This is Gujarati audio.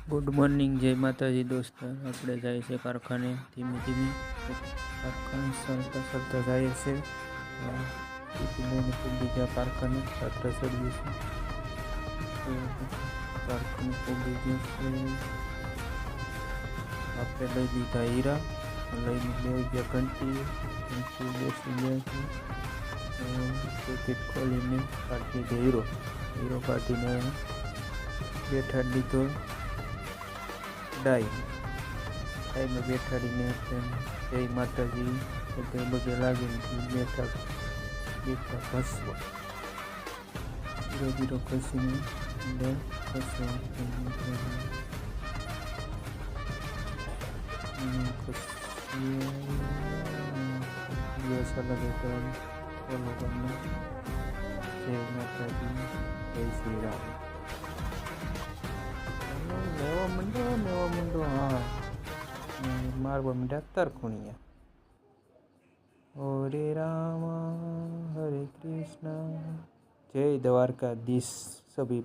ગુડ મોર્નિંગ, જય માતાજી દોસ્તો। આપણે જાય છે કારખાને ધીમે ધીમે। કારખાને સરતા જાય છે। બીજા કારખાને રાત્રે ચડીએ છીએ। કારખાને પહોંચી ગયું છે। આપણે લઈ લીધા હીરા, લઈને લઈ ગયા ઘંટી બેસી ગયા છે। પેકેટ ખોલીને કાઢી દીધો હીરો કાઢીને બેઠાડી દીધો ડાઈમાં બેઠાડીને જય માતાજી પગે બગે લાગીને બેઠા ઘસવા ધીરે ધીરે ઘસીને દિવસ અલગ ફોલો કરને જય માતાજી, જય શ્રી રામ। લેવા માંડો હા મારવા માંડ્યા તરખુણિયા। હરે રામ હરે કૃષ્ણ, જય દ્વારકાધીશ સभी।